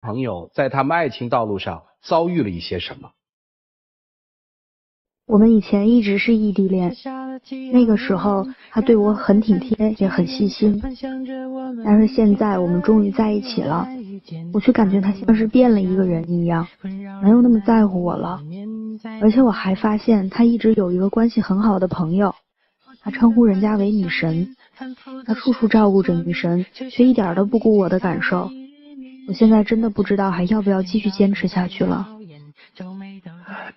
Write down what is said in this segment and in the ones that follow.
朋友在他们爱情道路上遭遇了一些什么？我们以前一直是异地恋，那个时候他对我很体贴，也很细心。但是现在我们终于在一起了，我却感觉他像是变了一个人一样，没有那么在乎我了。而且我还发现他一直有一个关系很好的朋友，他称呼人家为女神，他处处照顾着女神，却一点都不顾我的感受。我现在真的不知道还要不要继续坚持下去了。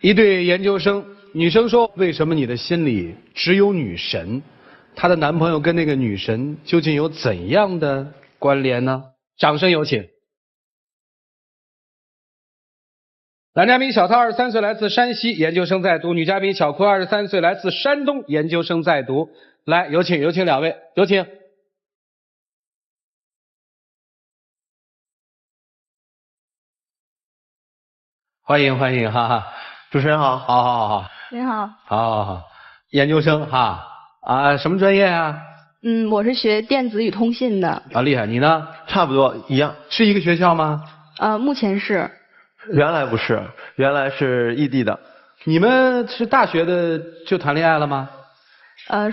一对研究生，女生说：“为什么你的心里只有女神？她的男朋友跟那个女神究竟有怎样的关联呢？”掌声有请。男嘉宾小涛23岁，来自山西，研究生在读；女嘉宾小坤23岁，来自山东，研究生在读。来，有请两位，有请。欢迎，哈哈。主持人好。好。您好。好。研究生哈啊，什么专业啊？我是学电子与通信的。啊，厉害。你呢？差不多一样。是一个学校吗？目前是。原来不是，原来是异地的。你们是大学的就谈恋爱了吗？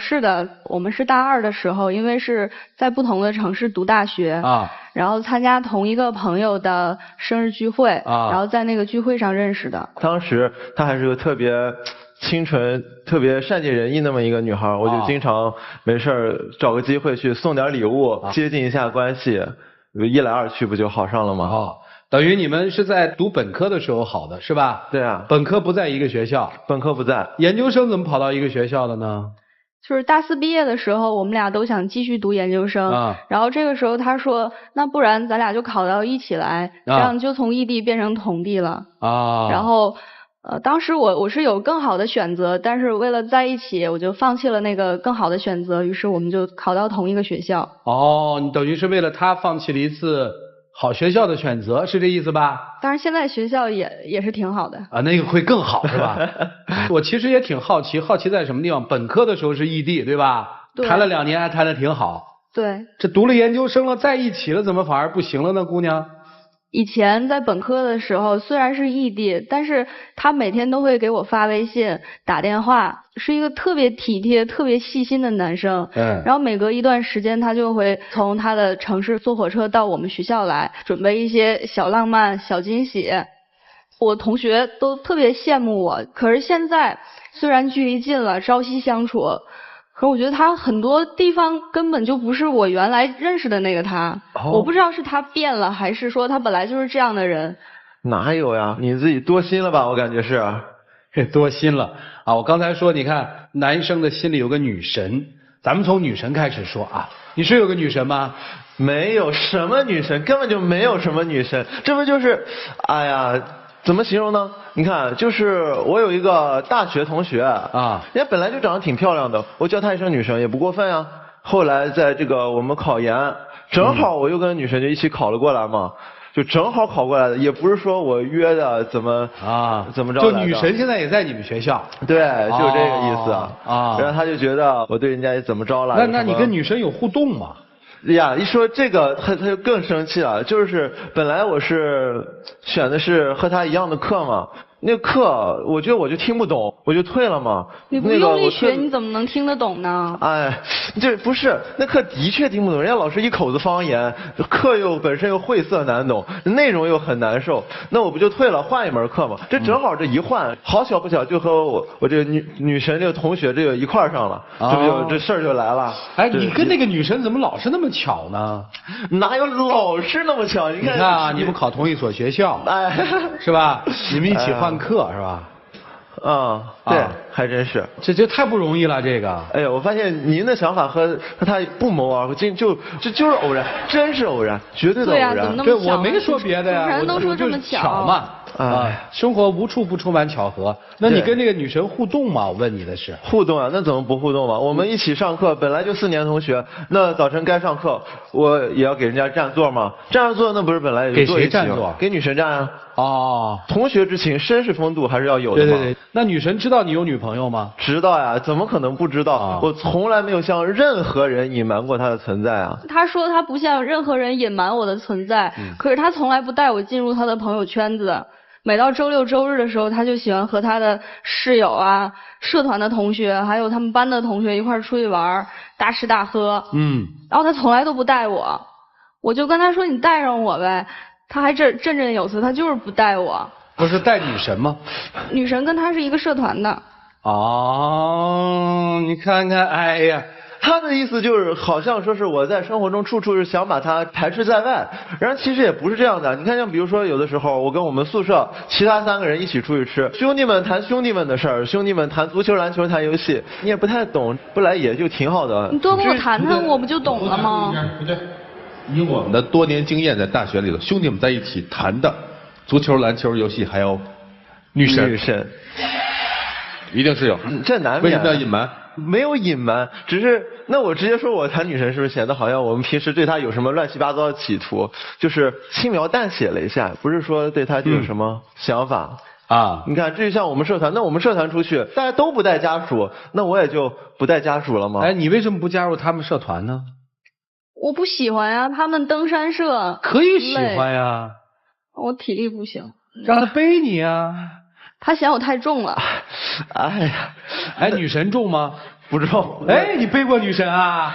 是的，我们是大二的时候，因为是在不同的城市读大学啊，然后参加同一个朋友的生日聚会啊，然后在那个聚会上认识的。当时她还是个特别清纯、特别善解人意那么一个女孩，我就经常没事找个机会去送点礼物，接近一下关系，一来二去不就好上了吗？等于你们是在读本科的时候好的是吧？对啊。本科不在一个学校。本科不在。研究生怎么跑到一个学校的呢？就是大四毕业的时候，我们俩都想继续读研究生，然后这个时候他说，那不然咱俩就考到一起来，这样就从异地变成同地了。然后当时我是有更好的选择，但是为了在一起，我就放弃了那个更好的选择，于是我们就考到同一个学校。你等于是为了他放弃了一次好学校的选择，是这意思吧？当然现在学校也是挺好的啊，那个会更好是吧？我其实也挺好奇在什么地方？本科的时候是异地对吧？对。谈了2年还谈得挺好。对。这读了研究生了，在一起了，怎么反而不行了呢，姑娘？以前在本科的时候虽然是异地，但是他每天都会给我发微信打电话，是一个特别体贴特别细心的男生。然后每隔一段时间他就会从他的城市坐火车到我们学校来，准备一些小浪漫小惊喜。我同学都特别羡慕我，可是现在虽然距离近了，朝夕相处，可我觉得他很多地方根本就不是我原来认识的那个他。我不知道是他变了，还是说他本来就是这样的人。哪有呀？你自己多心了吧？我感觉是。多心了啊！我刚才说，你看男生的心里有个女神，咱们从女神开始说啊。你是有个女神吗？没有什么女神，根本就没有什么女神，这不就是，哎呀。怎么形容呢？你看，就是我有一个大学同学啊，人家本来就长得挺漂亮的，我叫她一声女神也不过分啊。后来在这个我们考研，正好我又跟女神就一起考了过来嘛，就正好考过来的，也不是说我约的怎么着。就女神现在也在你们学校。对，就这个意思啊。然后他就觉得我对人家也怎么着了。那你跟女神有互动吗？呀，一说这个他就更生气了，就是本来我是选的是和他一样的课嘛，那个课我觉得我就听不懂，我就退了嘛。你不用力学，你怎么能听得懂呢？哎，这不是那课的确听不懂，人家老师一口子方言，课又本身又晦涩难懂，内容又很难受，那我不就退了，换一门课嘛。这正好这一换，好巧不巧就和我这个女神这个同学这个一块上了，这不就这事儿就来了。哎，你跟那个女神怎么老是那么巧呢？哪有老是那么巧？你看啊，你们考同一所学校，哎，是吧？你们一起换课是吧？对，还真是，这太不容易了，这个。哎呀，我发现您的想法和他不谋而合，这就是偶然，真是偶然，绝对的偶然。对呀，怎么那么巧？我没说别的呀，人都说这么巧嘛。生活无处不充满巧合。那你跟那个女神互动吗？我问你的是。互动啊，那怎么不互动嘛？我们一起上课，本来就4年同学，那早晨该上课，我也要给人家占座嘛。占着座那不是本来也就给谁占座？给女神占啊。哦，同学之情，绅士风度还是要有的嘛。对。那女神知道你有女朋友吗？知道呀，怎么可能不知道？我从来没有向任何人隐瞒过她的存在啊。他说他不向任何人隐瞒我的存在，可是他从来不带我进入他的朋友圈子。每到周六周日的时候，他就喜欢和他的室友啊、社团的同学，还有他们班的同学一块出去玩，大吃大喝。然后他从来都不带我，我就跟他说你带上我呗，他还振振有词，他就是不带我。不是带女神吗？女神跟他是一个社团的。哦，你看看，哎呀。他的意思就是好像说是我在生活中处处是想把他排斥在外，然后其实也不是这样的。你看像比如说有的时候我跟我们宿舍其他3个人一起出去吃，兄弟们谈兄弟们的事儿，兄弟们谈足球篮球谈游戏，你也不太懂，不来也就挺好的。你多跟我谈谈我不就懂了吗？不对，以我们的多年经验，在大学里头兄弟们在一起谈的足球篮球游戏还有女神，一定是有，这难免。为什么要隐瞒？没有隐瞒，只是那我直接说我谈女神是不是显得好像我们平时对她有什么乱七八糟的企图？就是轻描淡写了一下，不是说对她就有什么想法啊。你看，至于像我们社团，那我们社团出去大家都不带家属，那我也就不带家属了吗？哎，你为什么不加入他们社团呢？我不喜欢呀，他们登山社可以喜欢呀。我体力不行，让他背你呀。他嫌我太重了。哎呀，哎，女神重吗？不重。哎，你背过女神啊？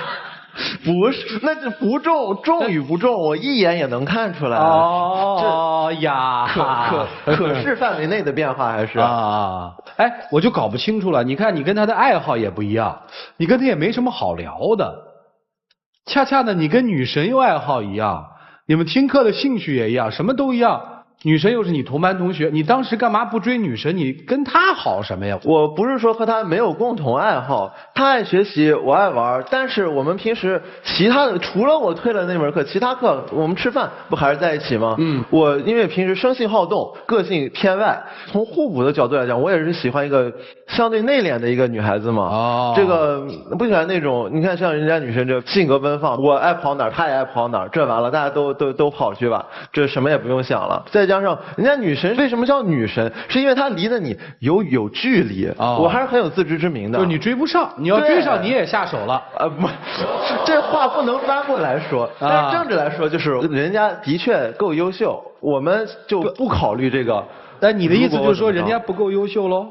不是，那就不重，重与不重，我一眼也能看出来。哦呀，可视范围内的变化还是啊。哎，我就搞不清楚了。你看，你跟他的爱好也不一样，你跟他也没什么好聊的。恰恰呢，你跟女神又爱好一样，你们听课的兴趣也一样，什么都一样。女神又是你同班同学，你当时干嘛不追女神？你跟她好什么呀？我不是说和她没有共同爱好，她爱学习，我爱玩，但是我们平时其他的，除了我退了那门课，其他课我们吃饭不还是在一起吗？我因为平时生性好动，个性偏外，从互补的角度来讲，我也是喜欢一个相对内敛的一个女孩子嘛。这个不喜欢那种，你看像人家女生这性格奔放，我爱跑哪儿，她也爱跑哪儿，这完了大家都跑去吧，这什么也不用想了。再加上人家女神为什么叫女神，是因为她离得你有距离，我还是很有自知之明的。就是你追不上，你要追上你也下手了。不，这话不能翻过来说，但是正着来说就是人家的确够优秀，我们就不考虑这个。但你的意思就是说人家不够优秀喽？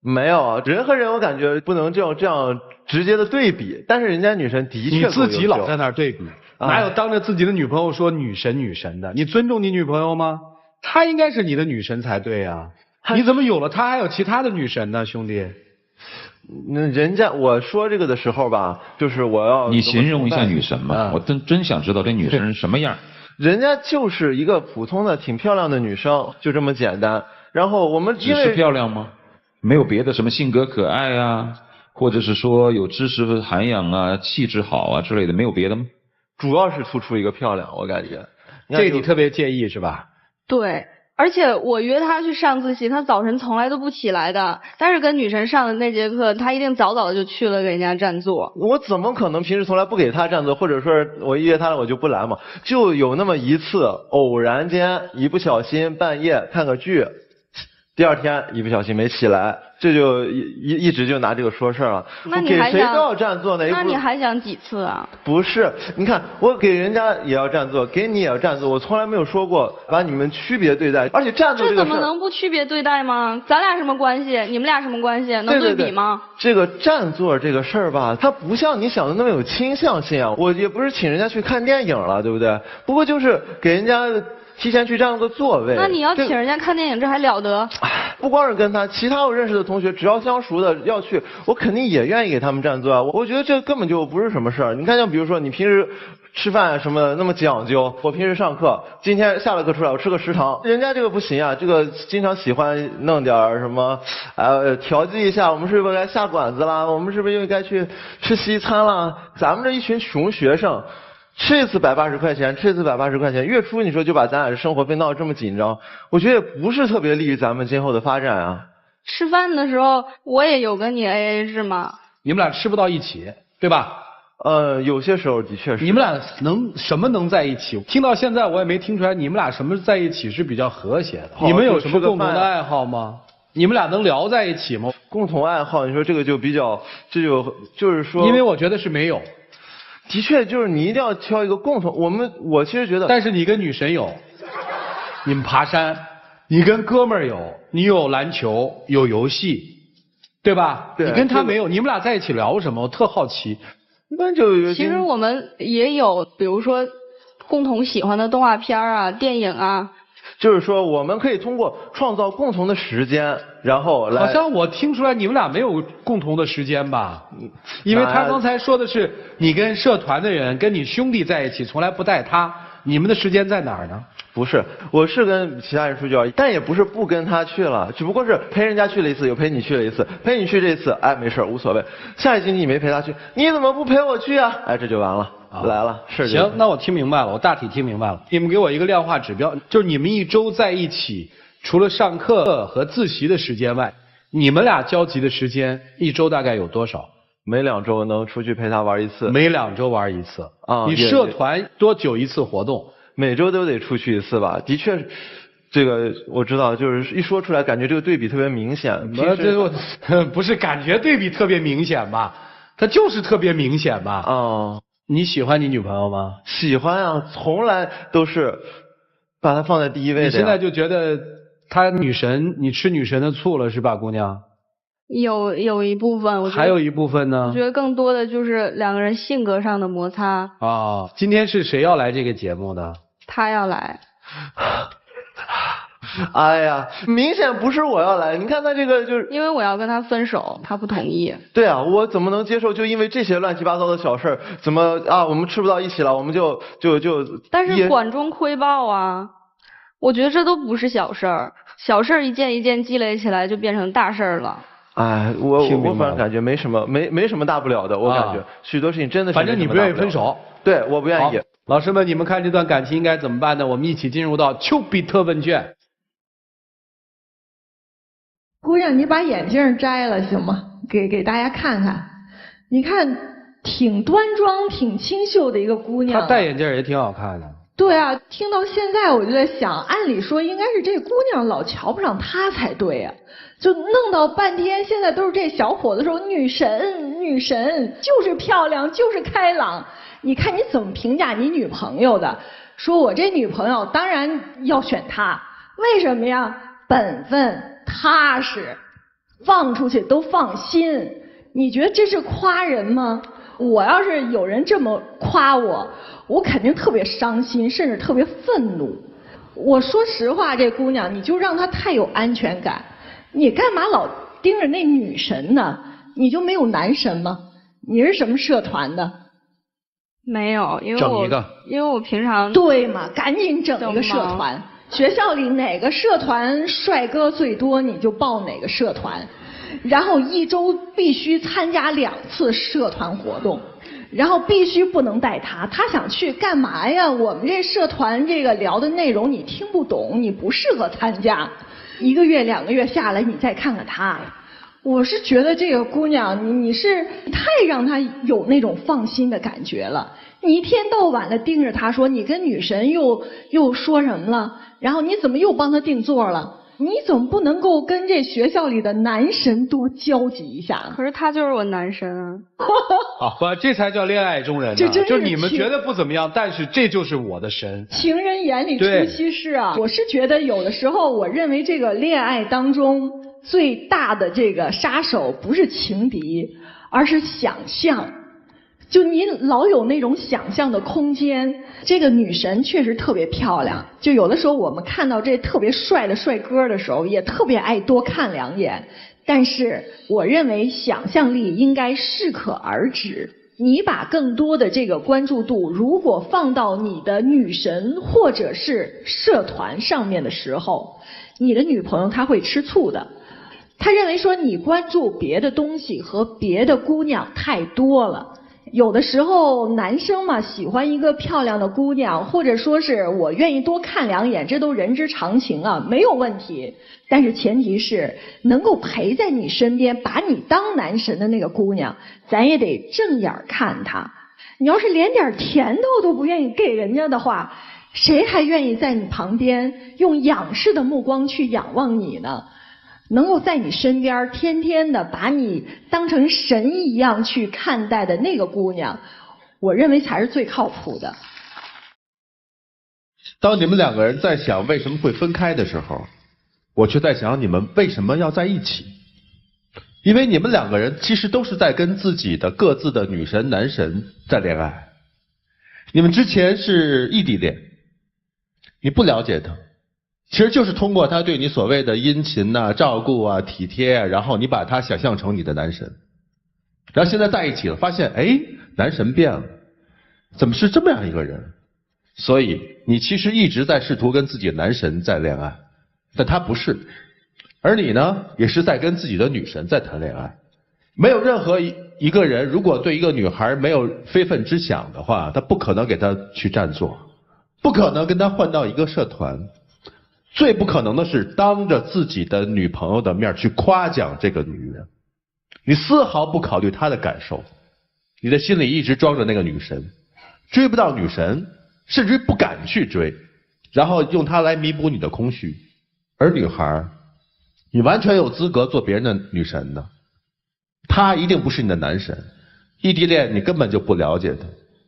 没有，人和人我感觉不能这样直接的对比，但是人家女神的确够优秀。你自己老在那儿对比，哪有当着自己的女朋友说女神的？你尊重你女朋友吗？她应该是你的女神才对啊！你怎么有了她还有其他的女神呢，兄弟？那人家我说这个的时候吧，就是我要你形容一下女神吧，我真想知道这女神是什么样。人家就是一个普通的挺漂亮的女生，就这么简单。然后我们只是漂亮吗？没有别的什么性格可爱啊，或者是说有知识涵养啊、气质好啊之类的，没有别的吗？主要是突出一个漂亮，我感觉。这个你特别介意是吧？对，而且我约他去上自习，他早晨从来都不起来的。但是跟女神上的那节课，他一定早早的就去了给人家占座。我怎么可能平时从来不给他占座，或者说我一约他了我就不来嘛？就有那么一次，偶然间一不小心半夜看个剧，第二天一不小心没起来，这就一直就拿这个说事儿了。那你还想给谁都要占座呢？那你还想几次啊？不是，你看我给人家也要占座，给你也要占座，我从来没有说过把你们区别对待，而且占座这个事儿，这怎么能不区别对待吗？咱俩什么关系？你们俩什么关系？能对比吗？这个占座这个事儿吧，它不像你想的那么有倾向性啊。我也不是请人家去看电影了，对不对？不过就是给人家提前去占个座位。那你要请人家看电影，这还了得？不光是跟他，其他我认识的同学，只要相熟的要去，我肯定也愿意给他们占座啊。我觉得这根本就不是什么事儿。你看，像比如说你平时吃饭什么那么讲究，我平时上课，今天下了课出来我吃个食堂，人家这个不行啊，这个经常喜欢弄点什么，调剂一下，我们是不是该下馆子啦？我们是不是又该去吃西餐啦？咱们这一群穷学生。吃一次180块钱，吃一次180块钱，月初你说就把咱俩的生活费闹得这么紧张，我觉得也不是特别利于咱们今后的发展啊。吃饭的时候我也有跟你 AA 制吗？你们俩吃不到一起，对吧？有些时候的确是。你们俩什么能在一起？听到现在我也没听出来你们俩什么在一起是比较和谐的。你们有什么共同的爱好吗？你们俩能聊在一起吗？共同爱好，你说这个就比较，就是说，因为我觉得是没有。的确，就是你一定要挑一个共同。我其实觉得，但是你跟女神有，你们爬山，你跟哥们儿有，你有篮球，有游戏，对吧？对。你跟他没有，你们俩在一起聊什么？我特好奇。一般就其实我们也有，比如说共同喜欢的动画片啊、电影啊。就是说，我们可以通过创造共同的时间，然后来。好像我听出来你们俩没有共同的时间吧？因为他刚才说的是你跟社团的人、跟你兄弟在一起，从来不带他，你们的时间在哪儿呢？不是，我是跟其他人出去玩，但也不是不跟他去了，只不过是陪人家去了一次，有陪你去了一次，陪你去这一次，哎，没事无所谓。下一星期你没陪他去，你怎么不陪我去啊？哎，这就完了。来了，是行，那我听明白了，我大体听明白了。你们给我一个量化指标，就是你们一周在一起，除了上课和自习的时间外，你们俩交集的时间一周大概有多少？每2周能出去陪他玩一次。每2周玩一次啊？你社团多久一次活动？每周都得出去一次吧？的确，这个我知道，就是一说出来，感觉这个对比特别明显。不是感觉对比特别明显吧？它就是特别明显吧？哦。你喜欢你女朋友吗？喜欢啊，从来都是把她放在第一位的。你现在就觉得她女神，你吃女神的醋了是吧，姑娘？有一部分，我觉得还有一部分呢。我觉得更多的就是2个人性格上的摩擦。啊，今天是谁要来这个节目的？他要来。哎呀，明显不是我要来，你看他这个就是。因为我要跟他分手，他不同意。对啊，我怎么能接受？就因为这些乱七八糟的小事，怎么啊？我们吃不到一起了，我们就。但是管中窥豹啊，我觉得这都不是小事儿，小事儿一件一件积累起来就变成大事儿了。哎，我反正感觉没什么大不了的，我感觉许多事情真的是。反正你不愿意分手。对，我不愿意。老师们，你们看这段感情应该怎么办呢？我们一起进入到丘比特问卷。姑娘，你把眼镜摘了行吗？给大家看看，你看挺端庄、挺清秀的一个姑娘。她戴眼镜也挺好看的。对啊，听到现在我就在想，按理说应该是这姑娘老瞧不上她才对啊，就弄到半天，现在都是这小伙子说女神，就是漂亮，就是开朗。你看你怎么评价你女朋友的？说我这女朋友当然要选她，为什么呀？本分。踏实，放出去都放心。你觉得这是夸人吗？我要是有人这么夸我，我肯定特别伤心，甚至特别愤怒。我说实话，这姑娘你就让她太有安全感。你干嘛老盯着那女神呢？你就没有男神吗？你是什么社团的？没有，因为我平常。对嘛，赶紧整一个社团。学校里哪个社团帅哥最多，你就报哪个社团，然后1周必须参加2次社团活动，然后必须不能带他想去干嘛呀？我们这社团这个聊的内容你听不懂，你不适合参加。1个月2个月下来，你再看看他。我是觉得这个姑娘，你是太让她有那种放心的感觉了。你一天到晚的盯着她说，你跟女神又说什么了？然后你怎么又帮她定做了？你怎么不能够跟这学校里的男神多交集一下？可是他就是我男神啊！不，这才叫恋爱中人呢。就是你们觉得不怎么样，但是这就是我的神。情人眼里出西施啊！我是觉得有的时候，我认为这个恋爱当中最大的这个杀手不是情敌，而是想象。就你老有那种想象的空间，这个女神确实特别漂亮。就有的时候我们看到这特别帅的帅哥的时候，也特别爱多看2眼。但是我认为想象力应该适可而止。你把更多的这个关注度如果放到你的女神或者是社团上面的时候，你的女朋友她会吃醋的。她认为说你关注别的东西和别的姑娘太多了。有的时候男生嘛喜欢一个漂亮的姑娘，或者说是我愿意多看2眼，这都人之常情啊，没有问题。但是前提是能够陪在你身边把你当男神的那个姑娘，咱也得正眼看她，你要是连点甜头都不愿意给人家的话，谁还愿意在你旁边用仰视的目光去仰望你呢？能够在你身边天天的把你当成神一样去看待的那个姑娘，我认为才是最靠谱的。当你们两个人在想为什么会分开的时候，我却在想你们为什么要在一起。因为你们两个人其实都是在跟自己的各自的女神男神在恋爱。你们之前是异地恋，你不了解他，其实就是通过他对你所谓的殷勤啊、照顾啊、体贴啊，然后你把他想象成你的男神。然后现在在一起了，发现哎，男神变了，怎么是这么样一个人？所以你其实一直在试图跟自己的男神在恋爱，但他不是。而你呢，也是在跟自己的女神在谈恋爱。没有任何一个人，如果对一个女孩没有非分之想的话，他不可能给她去占座，不可能跟她换到一个社团，最不可能的是当着自己的女朋友的面去夸奖这个女人。你丝毫不考虑她的感受，你的心里一直装着那个女神，追不到女神，甚至于不敢去追，然后用她来弥补你的空虚。而女孩，你完全有资格做别人的女神的，他一定不是你的男神。异地恋你根本就不了解他，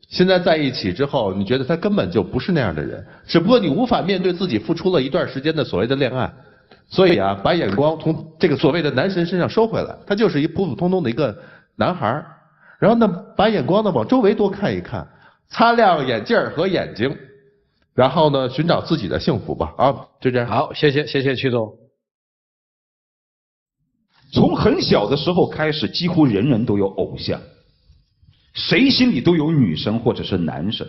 现在在一起之后，你觉得他根本就不是那样的人，只不过你无法面对自己付出了一段时间的所谓的恋爱，所以啊，把眼光从这个所谓的男神身上收回来，他就是一普普通通的一个男孩。然后呢，把眼光呢往周围多看一看，擦亮眼镜和眼睛，然后呢，寻找自己的幸福吧。啊，就这样。好，谢谢曲总。从很小的时候开始，几乎人人都有偶像，谁心里都有女神或者是男神。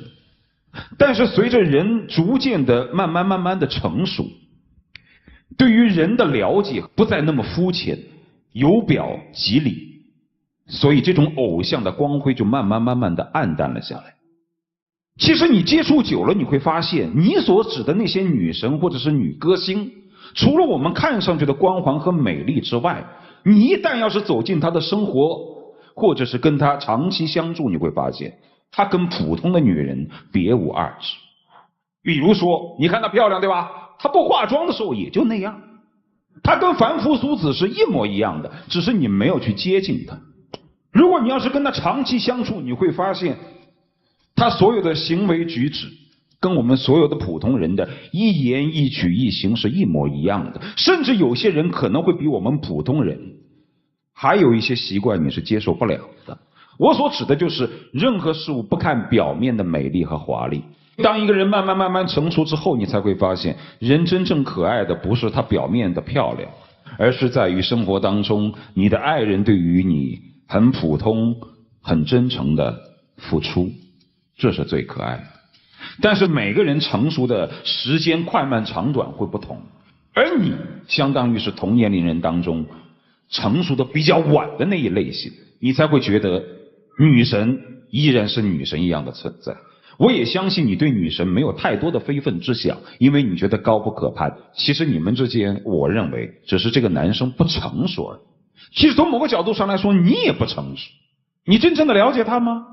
但是随着人逐渐的慢慢的成熟，对于人的了解不再那么肤浅，有表及里，所以这种偶像的光辉就慢慢的暗淡了下来。其实你接触久了，你会发现你所指的那些女神或者是女歌星，除了我们看上去的光环和美丽之外，你一旦要是走进她的生活，或者是跟她长期相处，你会发现她跟普通的女人别无二致。比如说你看她漂亮对吧，她不化妆的时候也就那样，她跟凡夫俗子是一模一样的，只是你没有去接近她。如果你要是跟她长期相处，你会发现她所有的行为举止跟我们所有的普通人的一言一举一行是一模一样的，甚至有些人可能会比我们普通人还有一些习惯你是接受不了的。我所指的就是任何事物不看表面的美丽和华丽。当一个人慢慢成熟之后，你才会发现人真正可爱的不是他表面的漂亮，而是在于生活当中你的爱人对于你很普通很真诚的付出，这是最可爱的。但是每个人成熟的时间快慢长短会不同，而你相当于是同年龄人当中成熟的比较晚的那一类型，你才会觉得女神依然是女神一样的存在。我也相信你对女神没有太多的非分之想，因为你觉得高不可攀。其实你们之间，我认为只是这个男生不成熟而已。其实从某个角度上来说，你也不成熟。你真正的了解他吗？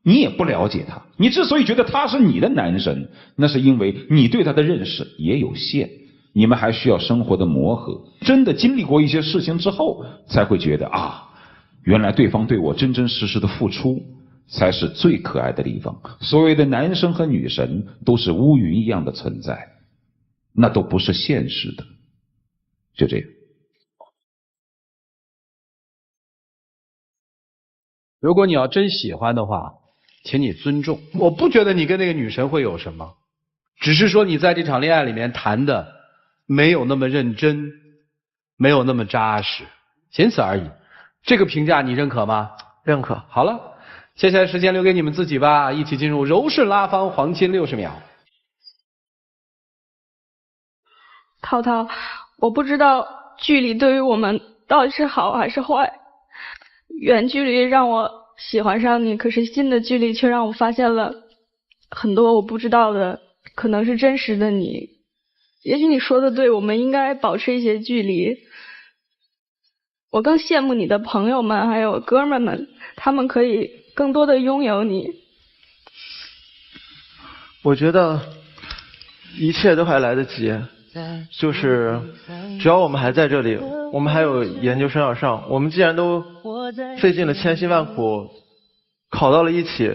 你也不了解他。你之所以觉得他是你的男神，那是因为你对他的认识也有限，你们还需要生活的磨合，真的经历过一些事情之后，才会觉得啊，原来对方对我真真实实的付出才是最可爱的地方。所谓的男神和女神都是乌云一样的存在，那都不是现实的。就这样。如果你要真喜欢的话，请你尊重。我不觉得你跟那个女神会有什么，只是说你在这场恋爱里面谈的没有那么认真，没有那么扎实，仅此而已。这个评价你认可吗？认可。好了，接下来时间留给你们自己吧，一起进入柔顺拉芳黄金60秒。涛涛，我不知道距离对于我们到底是好还是坏。远距离让我喜欢上你，可是近的距离却让我发现了很多我不知道的，可能是真实的你。也许你说的对，我们应该保持一些距离。我更羡慕你的朋友们还有哥们们，他们可以更多的拥有你，我觉得一切都还来得及，就是只要我们还在这里，我们还有研究生要上，我们既然都费尽了千辛万苦考到了一起，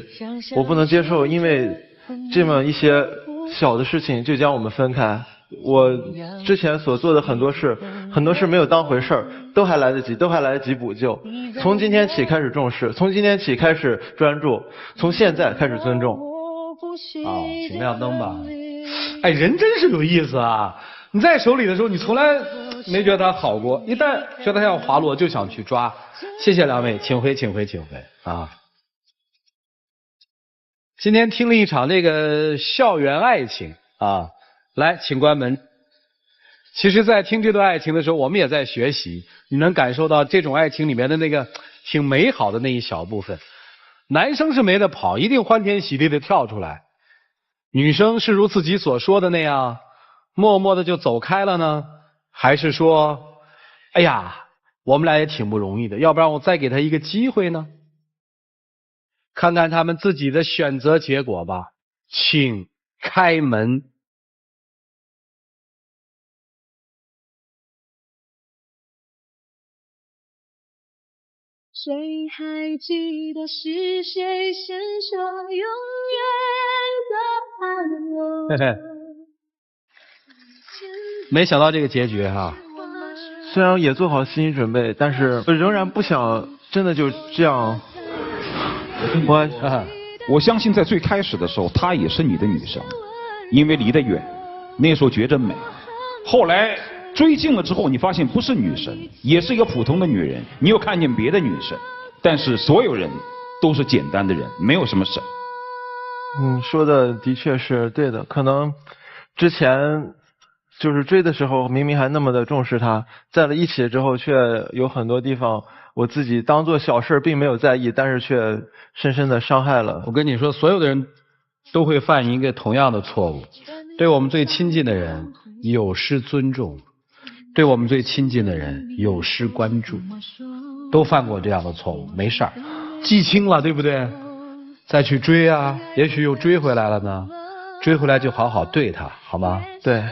我不能接受因为这么一些小的事情就将我们分开。我之前所做的很多事没有当回事儿，都还来得及，都还来得及补救。从今天起开始重视，从今天起开始专注，从现在开始尊重。哦，请亮灯吧。哎，人真是有意思啊！你在手里的时候，你从来没觉得它好过，一旦觉得它要滑落，就想去抓。谢谢两位，请回，请回，请回啊！今天听了一场这个校园爱情啊。来，请关门。其实，在听这段爱情的时候，我们也在学习。你能感受到这种爱情里面的那个挺美好的那一小部分。男生是没得跑，一定欢天喜地的跳出来；女生是如自己所说的那样，默默的就走开了呢？还是说，哎呀，我们俩也挺不容易的，要不然我再给他一个机会呢？看看他们自己的选择结果吧。请开门。谁还记得是谁先说永远的爱我？没想到这个结局哈。虽然也做好心理准备，但是仍然不想真的就这样。我相信在最开始的时候，她也是你的女神，因为离得远，那时候觉着美。后来追近了之后，你发现不是女神，也是一个普通的女人，你又看见别的女神，但是所有人都是简单的人，没有什么神。说的的确是对的，可能之前就是追的时候明明还那么的重视她，在了一起之后却有很多地方我自己当做小事并没有在意，但是却深深的伤害了。我跟你说，所有的人都会犯一个同样的错误，对我们最亲近的人有失尊重，对我们最亲近的人有失关注，都犯过这样的错误，没事儿，记清了，对不对？再去追啊，也许又追回来了呢，追回来就好好对他，好吗？对，